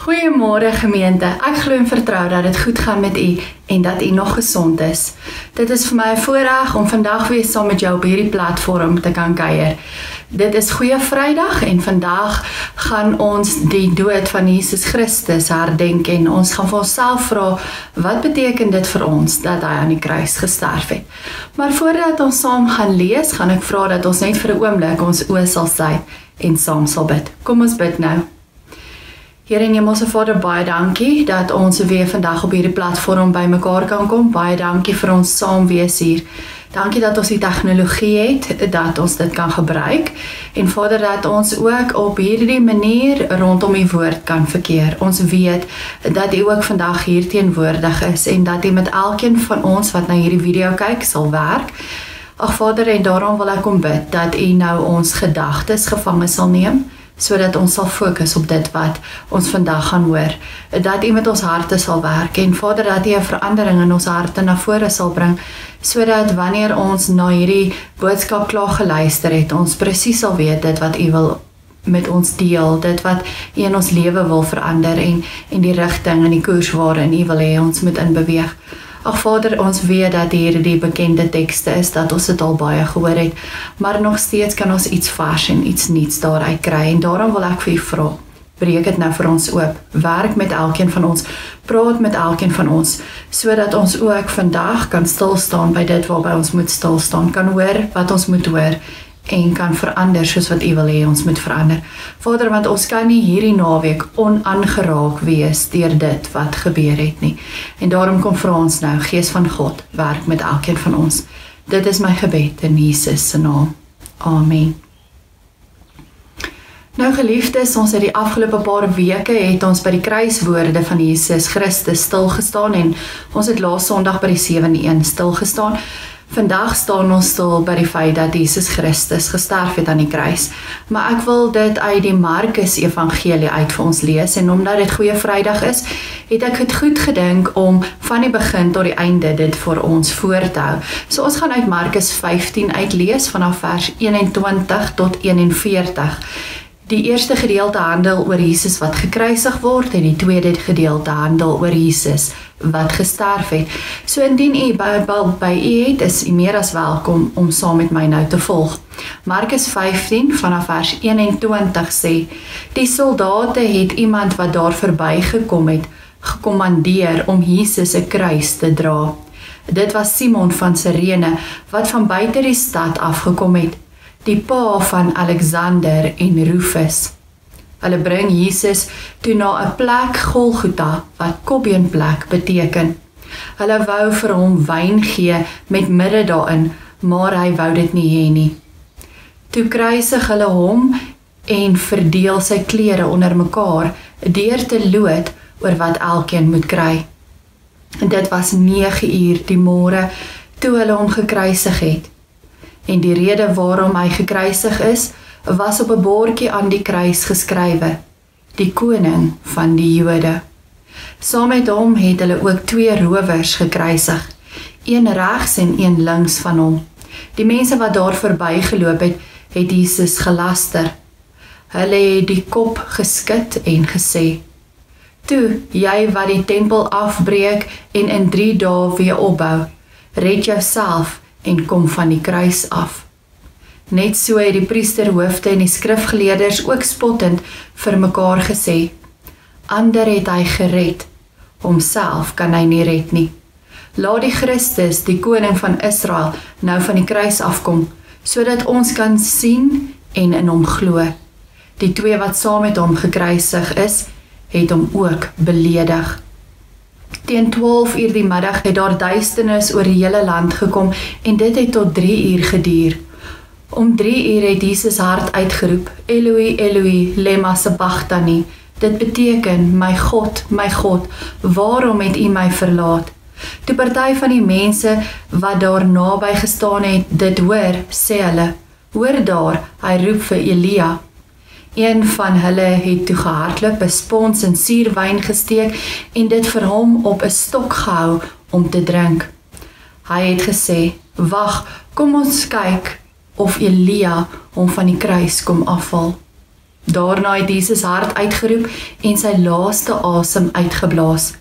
Goeiemôre gemeente, ek glo en vertrou dat dit goed gaan met u en dat u nog gesond is. Dit is vir my 'n voorreg om vandag weer saam met jou op hierdie platform te kan kuier. Dit is Goeie Vrydag en vandag gaan ons die dood van Jesus Christus herdenk en ons gaan vir onsself vra, wat beteken dit vir ons dat hy aan die kruis gesterf het? Maar voordat ons saam gaan lees, gaan ek vra dat ons net vir 'n oomblik ons oë sal sluit en saam sal bid. Kom ons bid nou. Here en Hemelse Vader, baie dankie dat ons weer vandag op hierdie platform by mekaar kan kom. Baie dankie vir ons saam wees hier. Dankie dat ons die tegnologie het, dat ons dit kan gebruik. En Vader, dat ons ook op hierdie manier rondom die woord kan verkeer. Ons weet dat U ook vandag hier teenwoordig is en dat U met elkeen van ons wat na hierdie video kyk sal werk. Ag Vader, en daarom wil ek kom bid dat U nou ons gedagtes gevange sal neem, sodat ons sal fokus op dit wat ons vandag gaan hoor, dat U met ons harte sal werk, en Vader, dat U 'n verandering in ons harte na vore sal bring, sodat wanneer ons na hierdie boodskap klaar geluister het, ons presies sal weet dit wat U wil met ons deel, dit wat U in ons lewe wil verander, en die rigting en die koers waarin U wil hê ons moet inbeweeg. Ag Vader, ons weet dat hier die bekende tekste is, dat ons dit al baie gehoor het, maar nog steeds kan ons iets vars en iets nuuts daaruit kry, en daarom wil ek vir U vra, breek dit nou vir ons oop, werk met elkeen van ons, praat met elkeen van ons, sodat ons ook vandag kan stilstaan by dit waarby ons moet stilstaan, kan hoor wat ons moet hoor, en kan verander soos wat U wil hê ons moet verander. Vader, want ons kan nie hierdie naweek onaangeraak wees deur dit wat gebeur het nie. En daarom kom vra ons nou, Gees van God, werk met elkeen van ons. Dit is my gebed in Jesus se naam. Amen. Nou geliefdes, ons het die afgelope paar weke het ons by die kruiswoorde van Jesus Christus stilgestaan en ons het laas Sondag by die 7-1 stilgestaan. Vandag staan ons stil by die feit dat Jesus Christus gesterf het aan die kruis. Maar ek wil dit uit die Markus Evangelie uit vir ons lees, en omdat dit Goeie Vrydag is, het ek het goed gedink om van die begin tot die einde dit vir ons voor te hou. So ons gaan uit Markus 15 uitlees vanaf vers 21 tot 41. Die eerste gedeelte handel oor Jesus wat gekruisig word en die tweede gedeelte handel oor Jesus wat gesterf het. So indien u Bybel by u het, is u meer as welkom om saam met my nou te volg. Markus 15 vanaf vers 21 sê, die soldate het iemand wat daar verbygekom het, gekommandeer om Jesus se kruis te dra. Dit was Simon van Sirene wat van buite die stad afgekom het, die pa van Alexander en Rufus. Hulle bring Jesus toe na 'n plek Golgotha, wat kopbeenplek beteken. Hulle wou vir hom wyn gee met midde daarin, maar hy wou dit nie hê nie. Toe kruisig hulle hom en verdeel sy klere onder mekaar, deur te loot oor wat elkeen moet kry. En dit was 9 uur die môre toe hulle hom gekruisig het. En die rede waarom hy gekruisig is, was op 'n bordjie aan die kruis geskrywe, die koning van die Jode. Saam met hom het hulle ook 2 rowers gekruisig, een regs en een links van hom. Die mense wat daar verbygeloop het, het Jesus gelaster. Hulle het die kop geskit en gesê, toe, jy wat die tempel afbreek en in 3 dae weer opbou, red jouself en kom van die kruis af. Net so het die priesterhoofde en die skrifgeleerders ook spottend vir mekaar gesê, ander het hy gered, homself kan hy nie red nie. Laat die Christus, die koning van Israel, nou van die kruis afkom, sodat ons kan sien en in hom glo. Die 2 wat saam met hom gekruisig is, het hom ook beledig. Teen 12 uur die middag het daar duisternis oor die hele land gekom en dit het tot 3 uur geduur. Om 3 uur het Jesus hard uitgeroep, Eloi, Eloi, lema sabachthani. Dit beteken, my God, waarom het U my verlaat? Toe party van die mense wat daar naby gestaan het, dit hoor, sê hulle, hoor daar, hy roep vir Elia. Een van hulle het toe gehardloop, 'n spons en suurwyn gesteek en dit vir hom op 'n stok gehou om te drink. Hy het gesê, wag, kom ons kyk of Elia hom van die kruis kom afhaal. Daarna het Jesus hard uitgeroep en sy laaste asem uitgeblaas.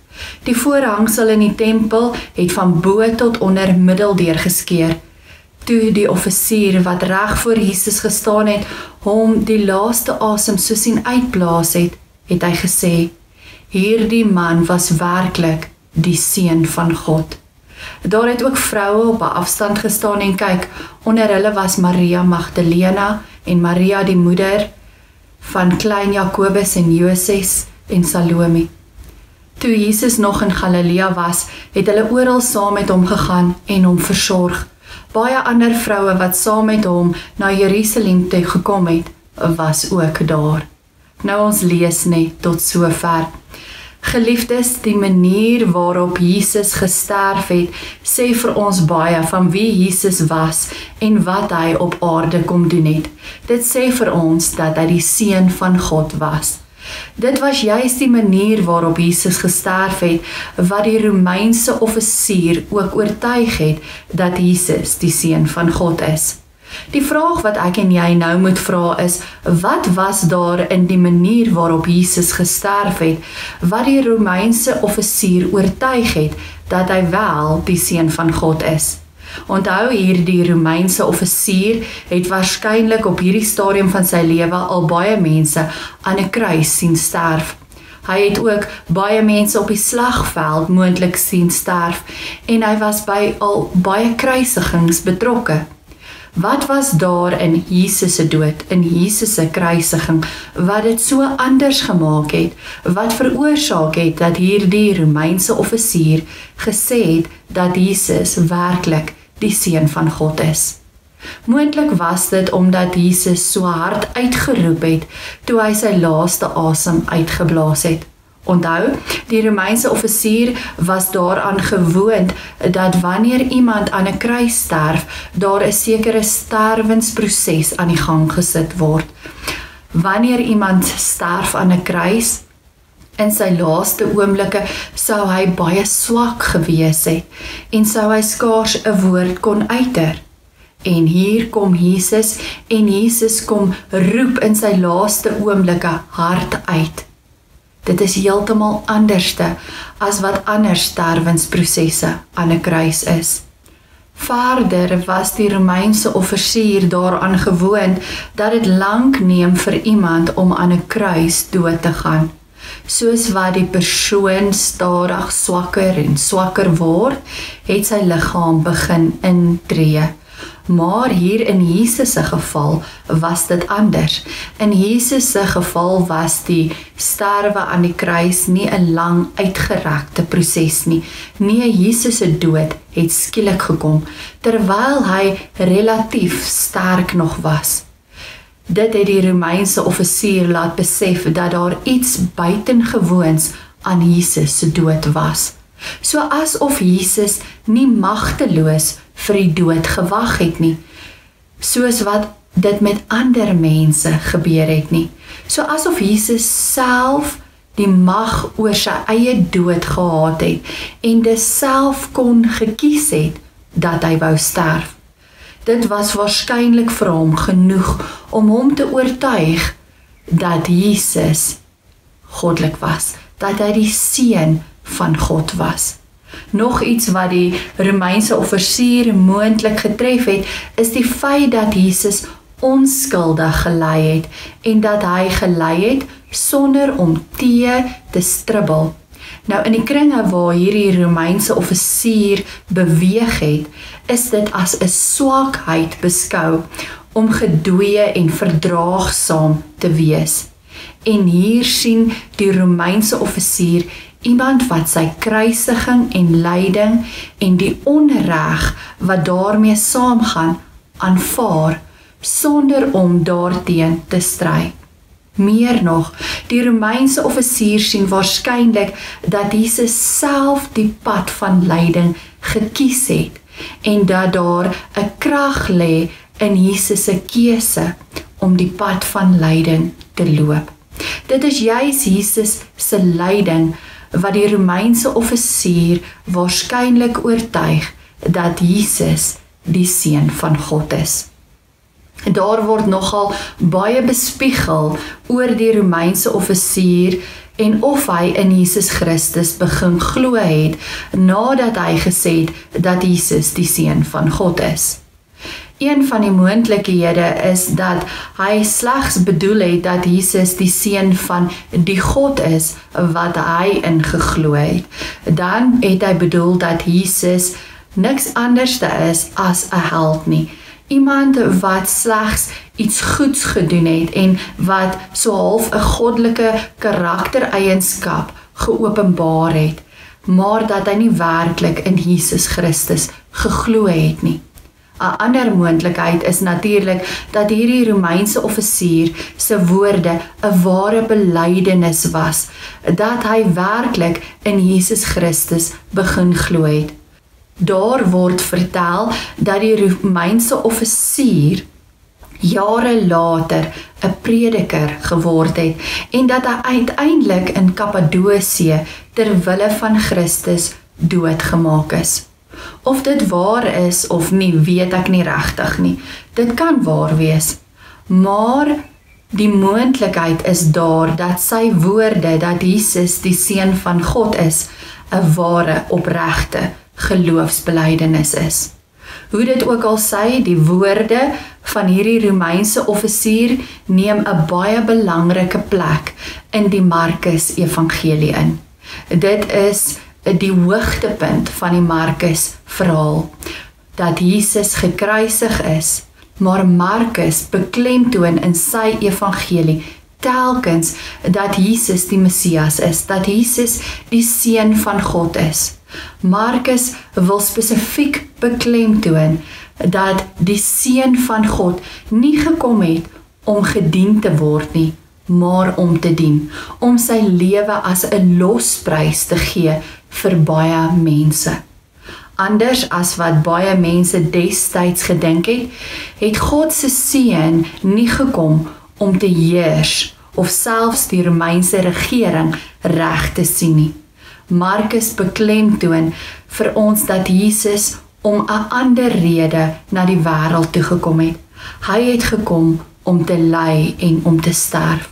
Die voorhangsel in die tempel het van bo tot onder middeldeur geskeur. Toe die offisier wat reg voor Jesus gestaan het, hom die laaste asem so sien uitblaas het, het hy gesê, hierdie man was werklik die seun van God. Daar het ook vroue op 'n afstand gestaan en kyk, onder hulle was Maria Magdalena en Maria die moeder van klein Jakobus en Joses en Salome. Toe Jesus nog in Galilea was, het hulle oral saam met hom gegaan en hom versorg. Baie ander vroue wat saam met hom na Jerusalem toe gekom het, was ook daar. Nou ons lees net tot sover. Geliefdes, die manier waarop Jesus gesterf het, sê vir ons baie van wie Jesus was en wat hy op aarde kom doen het. Dit sê vir ons dat hy die seun van God was. Dit was juist die manier waarop Jesus gesterf het, wat die Romeinse offisier ook oortuig het dat Jesus die seun van God is. Die vraag wat ek en jy nou moet vra is, wat was daar in die manier waarop Jesus gesterf het, wat die Romeinse offisier oortuig het, dat hy wel die seun van God is? Onthou hier, die Romeinse offisier het waarskynlik op hierdie stadium van sy lewe al baie mense aan 'n kruis sien sterf. Hy het ook baie mense op die slagveld moontlik sien sterf en hy was by al baie kruisigings betrokke. Wat was daar in Jesus se dood, in Jesus se kruisiging, wat dit so anders gemaak het, wat veroorsaak het dat hierdie Romeinse offisier gesê het dat Jesus werklik die seun van God is? Moontlik was dit omdat Jesus so hard uitgeroep het toe hy sy laaste asem uitgeblaas het. Onthou, die Romeinse offisier was daaraan gewoond dat wanneer iemand aan 'n kruis sterf, daar 'n sekere sterwensproses aan die gang gesit word. Wanneer iemand sterf aan 'n kruis, in sy laaste oomblikke sou hy baie swak gewees het en sou hy skaars 'n woord kon uiter. En hier kom Jesus en Jesus kom roep in sy laaste oomblikke hard uit. Dit is heeltemal anderste as wat ander sterwensprosesse aan 'n kruis is. Verder was die Romeinse offisier daaraan gewoond dat dit lank neem vir iemand om aan 'n kruis dood te gaan. Soos wat die persoon stadig swakker en swakker word, het sy liggaam begin intree. Maar hier in Jesus se geval was dit anders. In Jesus se geval was die sterwe aan die kruis nie 'n lang uitgerekte proses nie. Nee, Jesus se dood het skielik gekom, terwyl hy relatief sterk nog was. Dit het die Romeinse offisier laat besef dat daar iets buitengewoons aan Jesus se dood was. So asof Jesus nie magteloos vir die dood gewag het nie, soos wat dit met ander mense gebeur het nie. So asof Jesus self die mag oor sy eie dood gehad het en dis self kon gekies het dat hy wou sterf. Dit was waarskynlik vir hom genoeg om hom te oortuig dat Jesus goddelik was, dat hy die seun van God was. Nog iets wat die Romeinse offisier moontlik getref het, is die feit dat Jesus onskuldig gelei het en dat hy gelei het sonder om te stribbel. Nou in die kringe waar hierdie Romeinse offisier beweeg het, is dit as 'n swakheid beskou om gedooie en verdraagsaam te wees. En hier sien die Romeinse offisier iemand wat sy kruisiging en lyding en die onreg wat daarmee saamgaan aanvaar sonder om daarteen te stry. Meer nog, die Romeinse offisier sien waarskynlik dat Jesus self die pad van lyding gekies het en dat daar 'n krag lê in Jesus se keuse om die pad van lyding te loop. Dit is juis Jesus se lyding wat die Romeinse offisier waarskynlik oortuig dat Jesus die seun van God is. Daar word nogal baie bespiegel oor die Romeinse offisier en of hy in Jesus Christus begin glo het, nadat hy gesê het dat Jesus die Seun van God is. Een van die moontlikhede is dat hy slegs bedoel het dat Jesus die Seun van die God is wat hy in geglo het. Dan het hy bedoel dat Jesus niks anders is as 'n held nie. Iemand wat slegs iets goeds gedoen het en wat so half 'n goddelike karaktereienskap geopenbaar het, maar dat hy nie werklik in Jesus Christus geglo het nie. 'n Ander moontlikheid is natuurlik dat hierdie Romeinse offisier se woorde 'n ware belydenis was, dat hy werklik in Jesus Christus begin glo het. Daar word vertel dat die Romeinse offisier jare later 'n prediker geword het en dat hy uiteindelik in Kappadosie ter wille van Christus doodgemaak is. Of dit waar is of nie, weet ek nie regtig nie. Dit kan waar wees. Maar die moontlikheid is daar dat sy woorde dat Jesus die Seun van God is, 'n ware, opregte geloofsbelydenis is. Hoe dit ook al sy, die woorde van hierdie Romeinse offisier neem 'n baie belangrike plek in die Markus Evangelie in. Dit is die hoogtepunt van die Markus verhaal, dat Jesus gekruisig is, maar Markus beklemtoon in sy evangelie telkens dat Jesus die Messias is, dat Jesus die Seun van God is. Markus wil spesifiek beklemtoon dat die Seun van God nie gekom het om gedien te word nie, maar om te dien, om sy lewe as 'n losprys te gee vir baie mense. Anders as wat baie mense destyds gedink het, het God se Seun nie gekom om te heers of selfs die Romeinse regering reg te sien nie. Markus beklemtoon vir ons dat Jesus om 'n ander rede na die wêreld toe gekom het. Hy het gekom om te ly en om te sterf.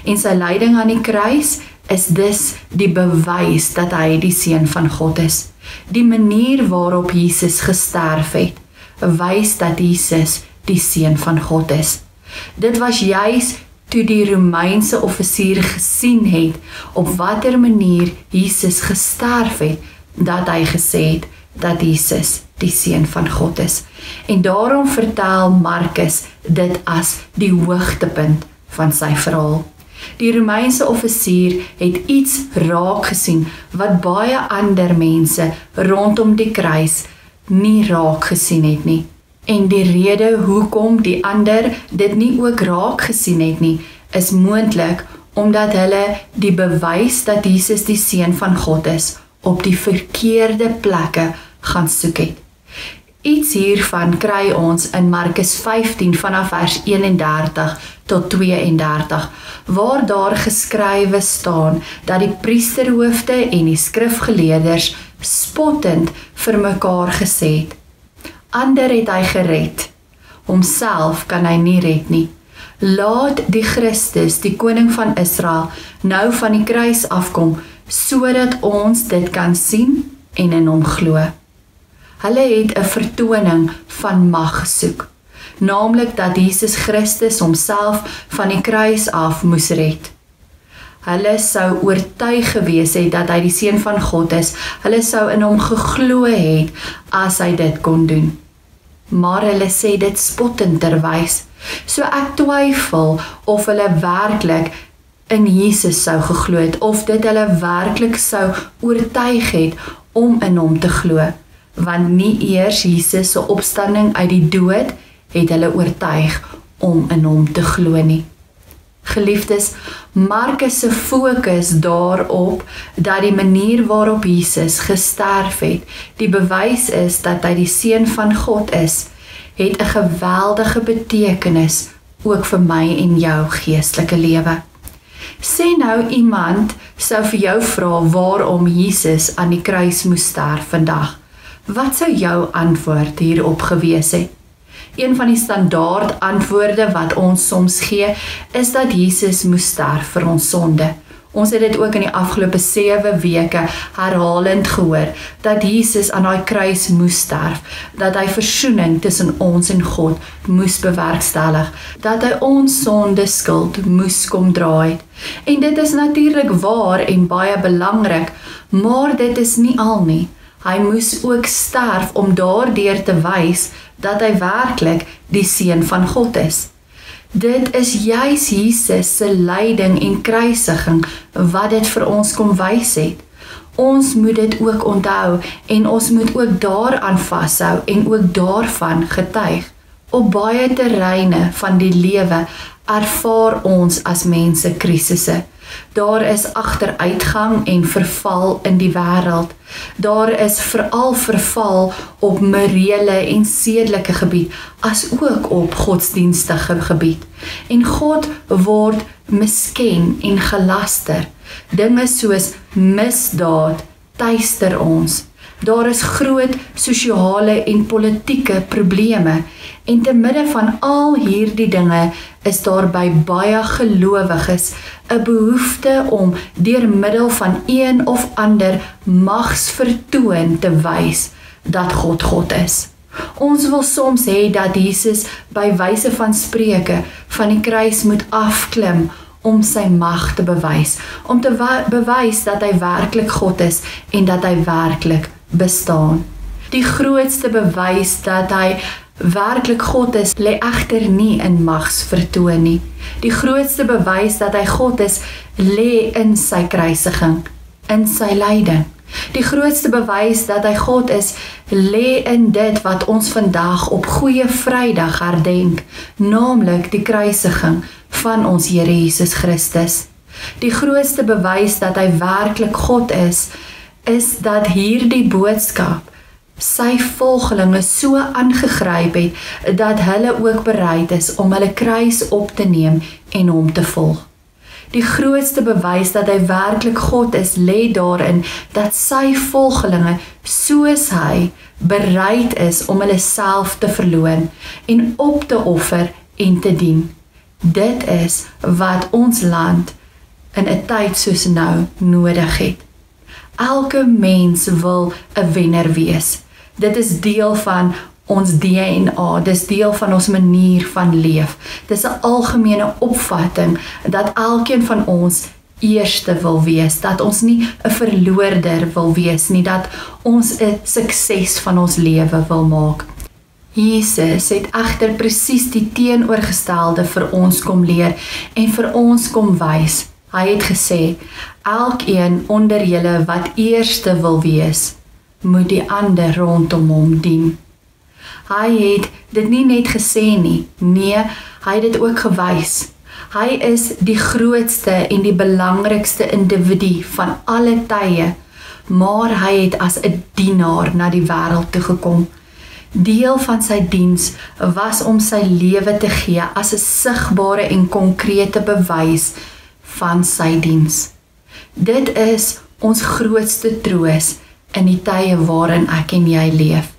En sy lyding aan die kruis is dus die bewys dat hy die Seun van God is. Die manier waarop Jesus gesterf het, wys dat Jesus die Seun van God is. Dit was juis toe die Romeinse offisier gesien het op watter manier Jesus gesterf het, dat hy gesê het dat Jesus die Seun van God is. En daarom vertel Markus dit as die hoogtepunt van sy verhaal. Die Romeinse offisier het iets raak gesien wat baie ander mense rondom die kruis nie raak gesien het nie. En die rede hoekom die ander dit nie ook raak gesien het nie, is moontlik omdat hulle die bewys dat Jesus die Seun van God is op die verkeerde plekke gaan soek het. Iets hiervan kry ons in Markus 15 vanaf vers 31 tot 32, waar daar geskrywe staan dat die priesterhoofde en die skrifgeleerders spottend vir mekaar gesê het: "Ander het hy gered, homself kan hy nie red nie. Laat die Christus, die koning van Israel, nou van die kruis afkom, sodat ons dit kan sien en in hom glo." Hulle het 'n vertoning van mag gesoek, naamlik dat Jesus Christus homself van die kruis af moes red. Hulle sou oortuig gewees het dat hy die Seun van God is. Hulle sou in hom geglo het as hy dit kon doen. Maar hulle sê dit spottend terwys. So ek twyfel of hulle werklik in Jesus sou geglo het, of dit hulle werklik sou oortuig het om in hom te glo. Want nie eers Jesus se opstanding uit die dood het hulle oortuig om in hom te glo nie. Geliefdes, Markus se fokus daarop dat die manier waarop Jesus gesterf het, die bewys is dat hy die Seun van God is, het 'n geweldige betekenis ook vir my en jou geestelike lewe. Sê nou iemand sou vir jou vra waarom Jesus aan die kruis moes sterf vandag. Wat sou jou antwoord hierop gewees het? Een van die standaard antwoorde wat ons soms gee, is dat Jesus moes sterf vir ons sonde. Ons het dit ook in die afgelope 7 weke herhalend gehoor, dat Jesus aan daai kruis moes sterf, dat hy versoening tussen ons en God moes bewerkstellig, dat hy ons sonde skuld moes kom dra het. En dit is natuurlik waar en baie belangrik, maar dit is nie al nie. Hy moes ook sterf om daardeur te wys dat hy werklik die seun van God is. Dit is juis Jesus se lyding en kruisiging wat dit vir ons kom wys het. Ons moet dit ook onthou en ons moet ook daaraan vashou en ook daarvan getuig. Op baie terreine van die lewe ervaar ons as mense krisisse. Daar is agteruitgang en verval in die wêreld. Daar is veral verval op morele en sedelike gebied, as ook op godsdienstige gebied. En God word misken en gelaster. Dinge soos misdaad tuister ons. Daar is groot sosiale en politieke probleme. En te midde van al hierdie dinge is daar by baie gelowiges 'n behoefte om deur middel van een of ander magsvertoon te wys dat God God is. Ons wil soms hê dat Jesus by wyse van spreuke van die kruis moet afklim om sy mag te bewys, om te bewys dat hy werklik God is en dat hy werklik bestaan. Die grootste bewys dat hy werklik God is, lê egter nie in magsvertoon nie. Die grootste bewys dat hy God is, lê in sy kruisiging, in sy lyding. Die grootste bewys dat hy God is, lê in dit wat ons vandag op Goeie Vrydag herdenk, naamlik die kruisiging van ons Here Jesus Christus. Die grootste bewys dat hy werklik God is dat hierdie boodskap sy volgelinge so aangegryp het, dat hulle ook bereid is om hulle kruis op te neem en hom te volg. Die grootste bewys dat hy werklik God is, lê daarin dat sy volgelinge, soos hy, bereid is om hulle self te verloon en op te offer en te dien. Dit is wat ons land in 'n tyd soos nou nodig het. Elke mens wil 'n wenner wees. Dit is deel van ons DNA, dis deel van ons manier van leef. Dis 'n algemene opvatting dat elkeen van ons eerste wil wees, dat ons nie 'n verloorder wil wees nie, dat ons 'n sukses van ons lewe wil maak. Jesus het egter presies die teenoorgestelde vir ons kom leer en vir ons kom wys. Hy het gesê, elkeen onder julle wat eerste wil wees, moet die ander rondom hom dien. Hy het dit nie net gesê nie, nee, hy het dit ook gewys. Hy is die grootste en die belangrikste individu van alle tye, maar hy het as 'n dienaar na die wêreld toe gekom. Deel van sy diens was om sy lewe te gee as 'n sigbare en konkrete bewys van sy diens. Dit is ons grootste troos in die tye waarin ek en jy leef.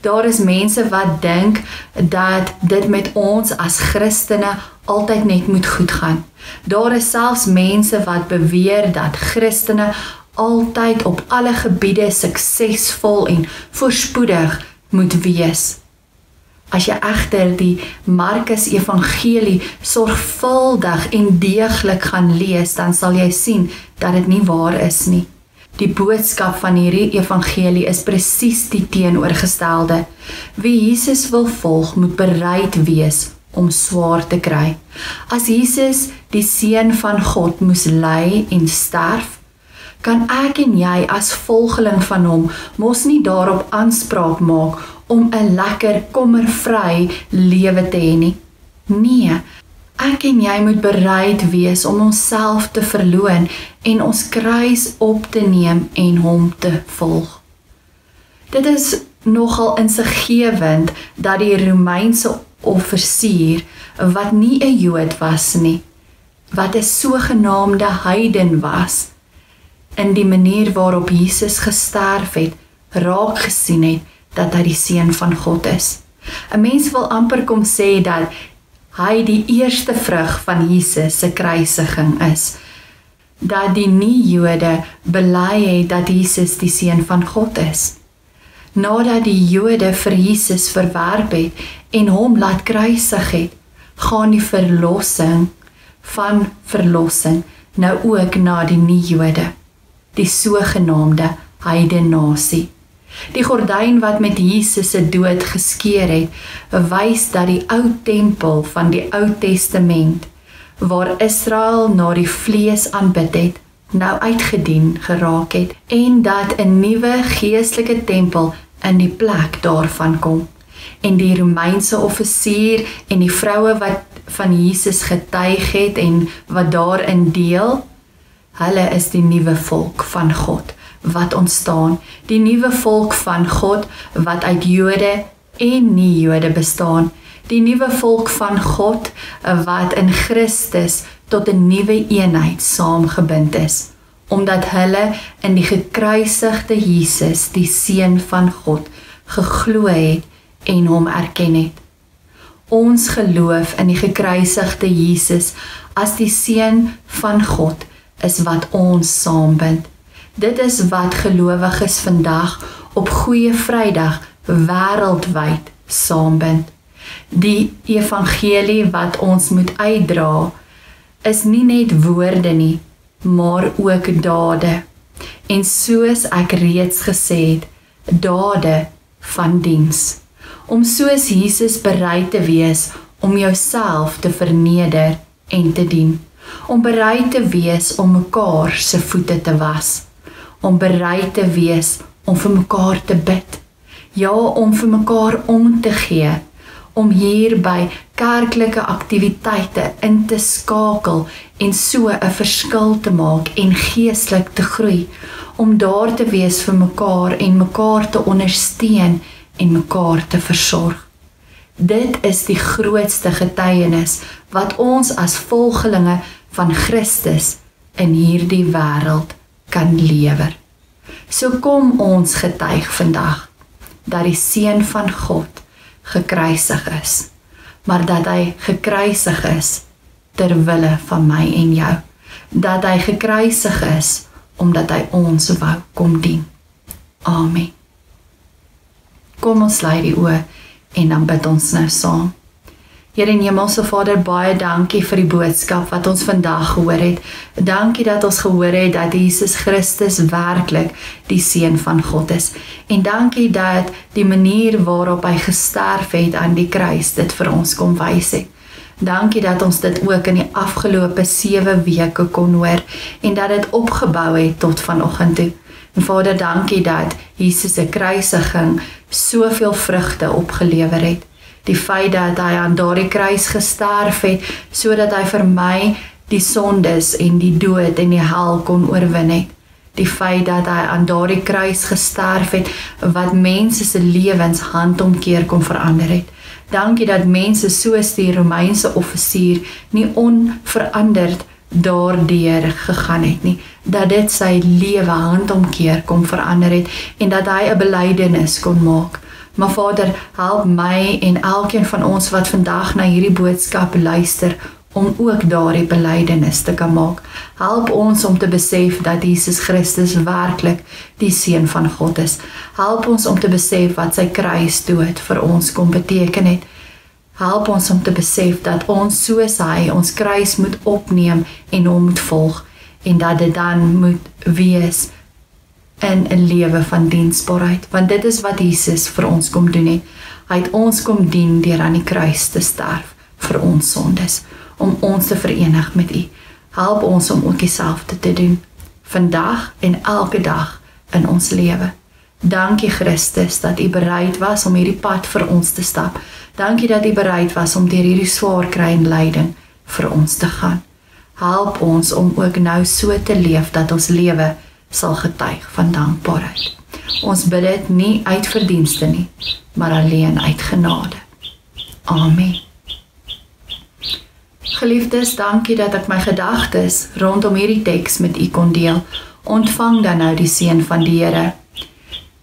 Daar is mense wat dink dat dit met ons as Christene altyd net moet goed gaan. Daar is selfs mense wat beweer dat Christene altyd op alle gebiede suksesvol en voorspoedig moet wees. As jy egter die Markus Evangelie sorgvuldig en deeglik gaan lees, dan sal jy sien dat dit nie waar is nie. Die boodskap van hierdie evangelie is presies die teenoorgestelde. Wie Jesus wil volg, moet bereid wees om swaar te kry. As Jesus, die Seun van God, moes ly en sterf, kan ek en jy as volgeling van hom mos nie daarop aanspraak maak om 'n lekker kommervry lewe te hê nie. Nee, ek en jy moet bereid wees om onsself te verloon en ons kruis op te neem en hom te volg. Dit is nogal insiggewend dat die Romeinse offisier, wat nie 'n Jood was nie, wat 'n sogenaamde heiden was, in die manier waarop Jesus gesterf het, raak gesien het dat hy die Seun van God is. 'n Mens wil amper kom sê dat hy die eerste vrug van Jesus se kruisiging is. Dat die nie-Jode bely het dat Jesus die Seun van God is. Nadat die Jode vir Jesus verwerp het en hom laat kruisig het, gaan die verlossing van verlossing nou ook na die nie-Jode, die sogenaamde heidenasie. Die gordyn wat met Jesus se dood geskeur het, wys dat die ou tempel van die Ou Testament, waar Israel na die vlees aanbid het, nou uitgedien geraak het, en dat 'n nuwe geestelike tempel in die plek daarvan kom. En die Romeinse offisier en die vroue wat van Jesus getuig het en wat daarin deel, hulle is die nuwe volk van God wat ontstaan, die nuwe volk van God wat uit Jode en nie-Jode bestaan, die nuwe volk van God wat in Christus tot 'n nuwe eenheid saamgebind is, omdat hulle in die gekruisigde Jesus, die Seun van God, geglo het en hom erken het. Ons geloof in die gekruisigde Jesus as die Seun van God is wat ons saambind. Dit is wat gelowiges vandag op Goeie Vrydag wêreldwyd saambind. Die evangelie wat ons moet uitdra is nie net woorde nie, maar ook dade. En soos ek reeds gesê het, dade van diens. Om soos Jesus bereid te wees om jouself te verneder en te dien. Om bereid te wees om mekaar se voete te was. Om bereid te wees om vir mekaar te bid. Ja, om vir mekaar om te gee. Om hier by kerklike aktiwiteite in te skakel en so 'n verskil te maak en geestelik te groei. Om daar te wees vir mekaar en mekaar te ondersteun en mekaar te versorg. Dit is die grootste getuienis wat ons as volgelinge van Christus in hierdie wêreld kan lewer. So kom ons getuig vandag dat die Seun van God gekruisig is, maar dat hy gekruisig is ter wille van my en jou. Dat hy gekruisig is omdat hy ons wou kom dien. Amen. Kom ons sluit die oë en dan bid ons nou saam. Here en Hemelse Vader, baie dankie vir die boodskap wat ons vandag gehoor het. Dankie dat ons gehoor het dat Jesus Christus werklik die Seun van God is. En dankie dat die manier waarop hy gesterf het aan die kruis dit vir ons kom wys het. Dankie dat ons dit ook in die afgelope 7 weke kon hoor en dat dit opgebou het tot vanoggend toe. En Vader, dankie dat Jesus se kruisiging soveel vrugte opgelewer het. Die feit dat hy aan daardie kruis gesterf het, sodat hy vir my die sondes en die dood en die hel kon oorwin het. Die feit dat hy aan daardie kruis gesterf het, wat mense se lewens handomkeer kon verander het. Dankie dat mense soos die Romeinse offisier nie onveranderd daardeur gegaan het nie, dat dit sy lewe handomkeer kon verander het en dat hy 'n belydenis kon maak. Maar Vader, help my en elkeen van ons wat vandag na hierdie boodskap luister, om ook daardie belydenis te kan maak. Help ons om te besef dat Jesus Christus werklik die Seun van God is. Help ons om te besef wat sy kruisdood vir ons kom beteken het. Help ons om te besef dat ons soos hy ons kruis moet opneem en hom moet volg, en dat dit dan moet wees in 'n lewe van diensbaarheid, want dit is wat Jesus vir ons kom doen het. Hy het ons kom dien deur aan die kruis te sterf vir ons sondes, om ons te verenig met U. Help ons om ook dieselfde te doen, vandag en elke dag in ons lewe. Dankie Christus dat U bereid was om hierdie pad vir ons te stap. Dankie dat U bereid was om deur hierdie swaar kry en lyding vir ons te gaan. Help ons om ook nou so te leef dat ons lewe sal getuig van dankbaarheid. Ons bid dit nie uit verdienste nie, maar alleen uit genade. Amen. Geliefdes, dankie dat ek my gedagtes rondom hierdie teks met U kon deel. Ontvang dan nou die seën van die Here.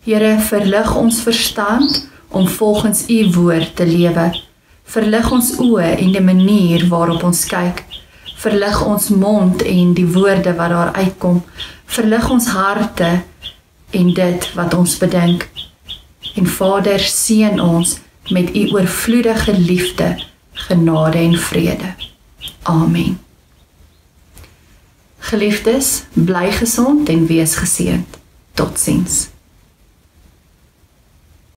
Here, verlig ons verstand om volgens U woord te lewe. Verlig ons oë en die manier waarop ons kyk. Verlig ons mond en die woorde wat daar uitkom. Verlig ons harte en dit wat ons bedink. En Vader, seën ons met U oorvloedige liefde, genade en vrede. Amen. Geliefdes, bly gesond en wees geseënd. Totsiens.